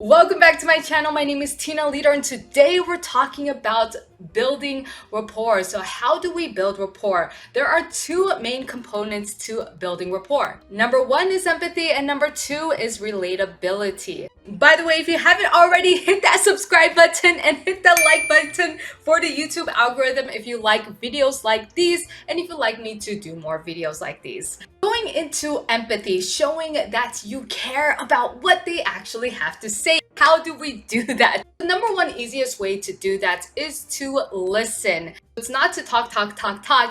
Welcome back to my channel. My name is Tina Leader, and today we're talking about building rapport. So how do we build rapport? There are two main components to building rapport. Number one is empathy, and number two is relatability. By the way, if you haven't already, hit that subscribe button and hit that like button for the YouTube algorithm if you like videos like these and if you'd like me to do more videos like these. Going into empathy, showing that you care about what they actually have to say. How do we do that? The number one easiest way to do that is to listen. It's not to talk.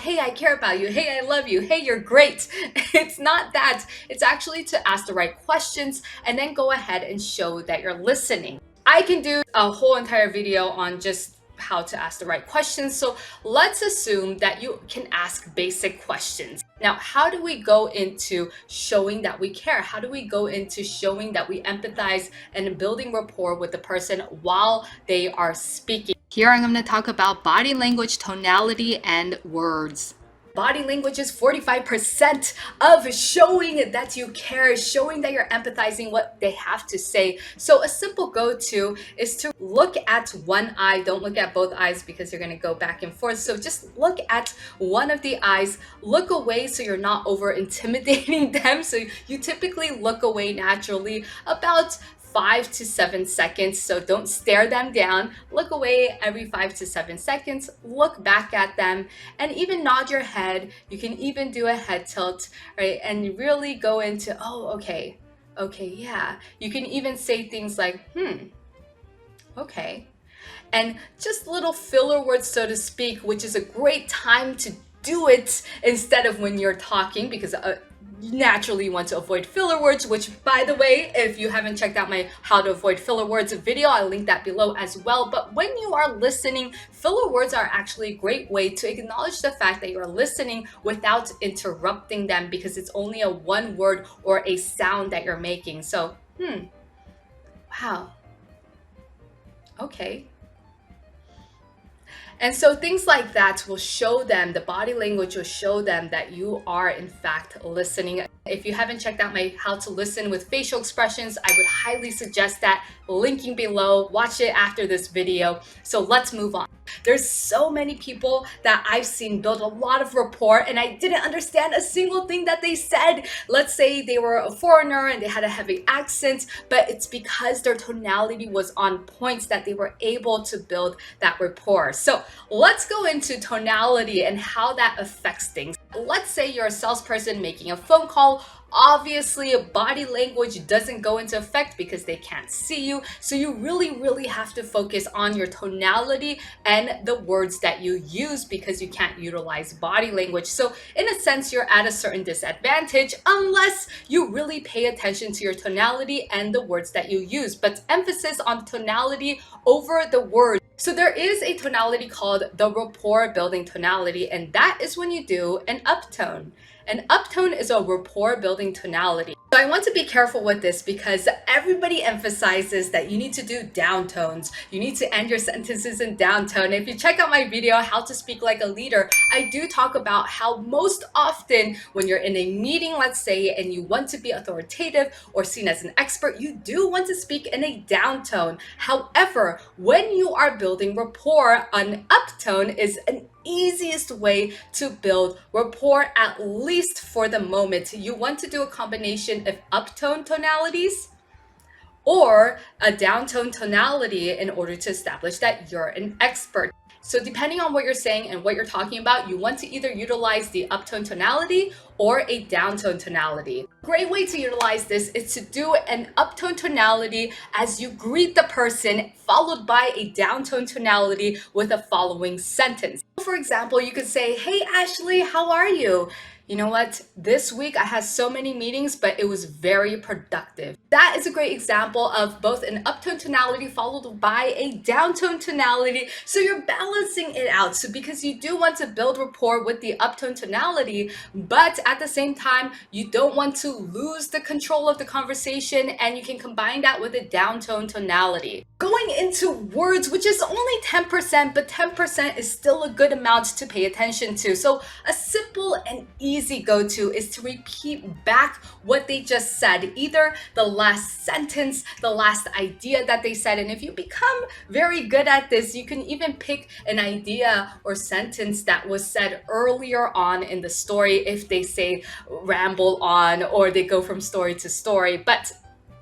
Hey, I care about you. Hey, I love you. Hey, you're great. It's not that. It's actually to ask the right questions and then go ahead and show that you're listening. I can do a whole entire video on just how to ask the right questions. So let's assume that you can ask basic questions. Now, how do we go into showing that we care? How do we go into showing that we empathize and building rapport with the person while they are speaking? Here I'm going to talk about body language, tonality, and words. Body language is 45% of showing that you care, showing that you're empathizing what they have to say. So a simple go-to is to look at one eye. Don't look at both eyes because you're going to go back and forth. So just look at one of the eyes, look away so you're not over intimidating them. So you typically look away naturally about 5 to 7 seconds. So don't stare them down. Look away every 5 to 7 seconds. Look back at them and even nod your head. You can even do a head tilt, right? And really go into, oh, okay, yeah. You can even say things like, okay. And just little filler words, so to speak, which is a great time to do it instead of when you're talking, because naturally you want to avoid filler words, which, by the way, if you haven't checked out my how to avoid filler words video, I'll link that below as well. But when you are listening, filler words are actually a great way to acknowledge the fact that you're listening without interrupting them, because it's only a one word or a sound that you're making. So, wow, okay. And so things like that will show them, the body language will show them that you are in fact listening. If you haven't checked out my how to listen with facial expressions, I would highly suggest that, linking below. Watch it after this video. So let's move on. There's so many people that I've seen build a lot of rapport and I didn't understand a single thing that they said. Let's say they were a foreigner and they had a heavy accent, but it's because their tonality was on point that they were able to build that rapport. So let's go into tonality and how that affects things. Let's say you're a salesperson making a phone call. Obviously, body language doesn't go into effect because they can't see you. So you really have to focus on your tonality and the words that you use, because you can't utilize body language. So in a sense, you're at a certain disadvantage unless you really pay attention to your tonality and the words that you use. But emphasis on tonality over the words. So there is a tonality called the rapport building tonality, and that is when you do an uptone. An uptone is a rapport building tonality. So I want to be careful with this because everybody emphasizes that you need to do downtones. You need to end your sentences in downtone. If you check out my video, How to Speak Like a Leader, I do talk about how most often when you're in a meeting, let's say, and you want to be authoritative or seen as an expert, you do want to speak in a downtone. However, when you are building rapport, an uptone is an easiest way to build rapport, at least for the moment. You want to do a combination of uptone tonalities or a downtone tonality in order to establish that you're an expert. So depending on what you're saying and what you're talking about, you want to either utilize the uptone tonality or a downtone tonality. Great way to utilize this is to do an uptone tonality as you greet the person, followed by a downtone tonality with a following sentence. For example, you could say, "Hey Ashley, how are you? You know what? This week I had so many meetings, but it was very productive." That is a great example of both an uptone tonality followed by a downtone tonality. So you're balancing it out. So because you do want to build rapport with the uptone tonality, but at the same time, you don't want to lose the control of the conversation, and you can combine that with a downtone tonality. Going into words, which is only 10%, but 10% is still a good amount to pay attention to. So a simple and easy easy go-to is to repeat back what they just said, either the last sentence, the last idea that they said. And if you become very good at this, you can even pick an idea or sentence that was said earlier on in the story if they say ramble on or they go from story to story. But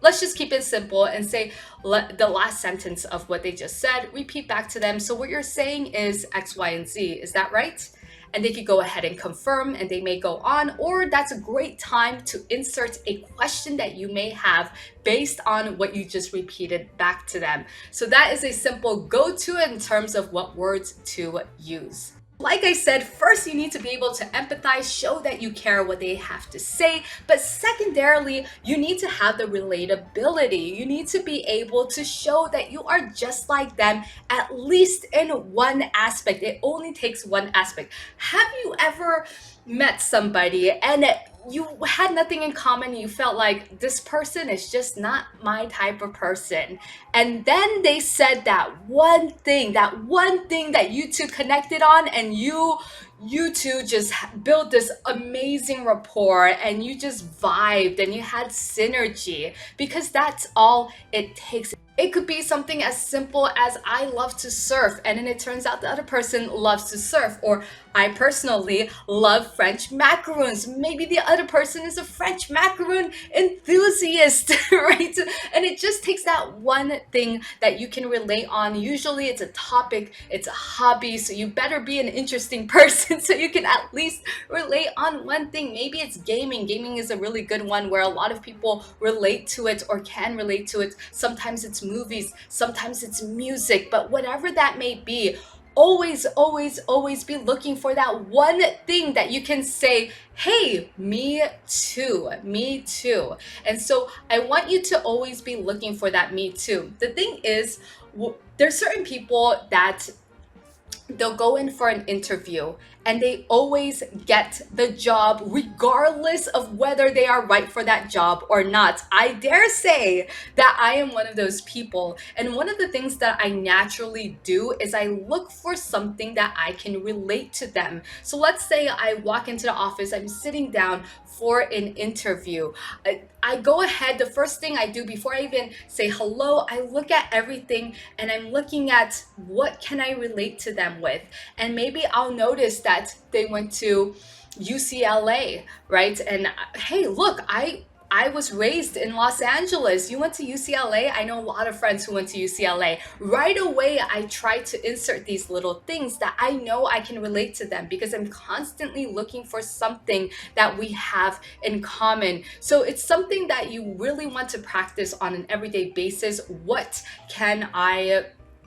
let's just keep it simple and say the last sentence of what they just said, repeat back to them. So what you're saying is X, Y, and Z. Is that right? And they could go ahead and confirm, and they may go on, or that's a great time to insert a question that you may have based on what you just repeated back to them. So that is a simple go-to in terms of what words to use. Like I said, first you need to be able to empathize, show that you care what they have to say, but secondarily, you need to have the relatability. You need to be able to show that you are just like them, at least in one aspect. It only takes one aspect. Have you ever met somebody and you had nothing in common? You felt like this person is just not my type of person, and then they said that one thing that you two connected on, and you two just built this amazing rapport, and you just vibed and you had synergy, because that's all it takes. It could be something as simple as I love to surf, and then it turns out the other person loves to surf, or I personally love French macaroons. Maybe the other person is a French macaroon enthusiast, right? And it just takes that one thing that you can relate on. Usually it's a topic, it's a hobby, so you better be an interesting person so you can at least relate on one thing. Maybe it's gaming. Gaming is a really good one where a lot of people relate to it or can relate to it. Sometimes it's movies, sometimes it's music, but whatever that may be, always be looking for that one thing that you can say, hey, me too. And so I want you to always be looking for that me too. The thing is, there's certain people that they'll go in for an interview and they always get the job regardless of whether they are right for that job or not. I dare say that I am one of those people. And one of the things that I naturally do is I look for something that I can relate to them. So let's say I walk into the office, I'm sitting down for an interview. I go ahead, the first thing I do before I even say hello, I look at everything and I'm looking at what can I relate to them with. And maybe I'll notice that they went to UCLA, right? And hey, look, I was raised in Los Angeles. You went to UCLA? I know a lot of friends who went to UCLA. Right away, I try to insert these little things that I know I can relate to them, because I'm constantly looking for something that we have in common. So it's something that you really want to practice on an everyday basis. What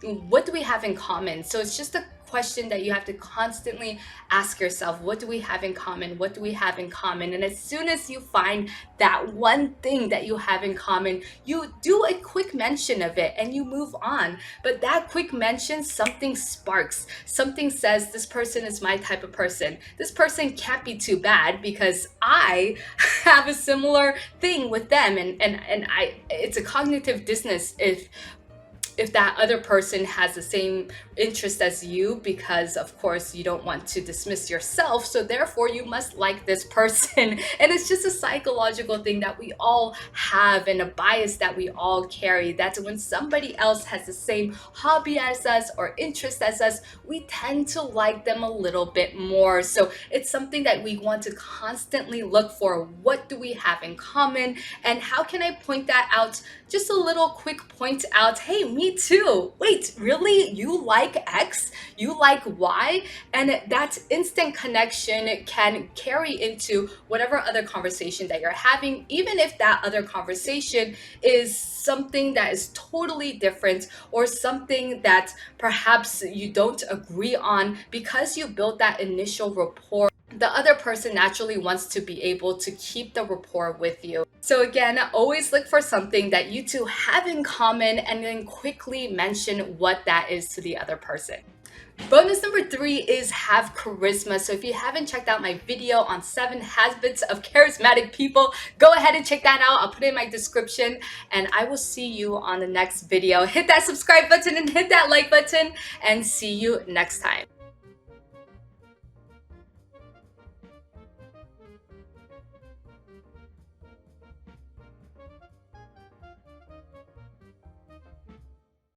do we have in common? So it's just a question that you have to constantly ask yourself. What do we have in common? What do we have in common? And as soon as you find that one thing that you have in common, you do a quick mention of it and you move on. But that quick mention, something sparks. Something says, this person is my type of person. This person can't be too bad because I have a similar thing with them. And it's a cognitive dissonance if that other person has the same interest as you, because of course you don't want to dismiss yourself, so therefore you must like this person. And it's just a psychological thing that we all have, and a bias that we all carry, that when somebody else has the same hobby as us or interest as us, we tend to like them a little bit more. So it's something that we want to constantly look for. What do we have in common, and how can I point that out? Just a little quick point out, hey, me too. Wait, really? You like X? You like Y? And that instant connection can carry into whatever other conversation that you're having, even if that other conversation is something that is totally different, or something that perhaps you don't agree on. Because you built that initial rapport, the other person naturally wants to be able to keep the rapport with you. So again, always look for something that you two have in common and then quickly mention what that is to the other person. Bonus number 3 is have charisma. So if you haven't checked out my video on 7 habits of charismatic people, go ahead and check that out. I'll put it in my description, and I will see you on the next video. Hit that subscribe button and hit that like button, and see you next time.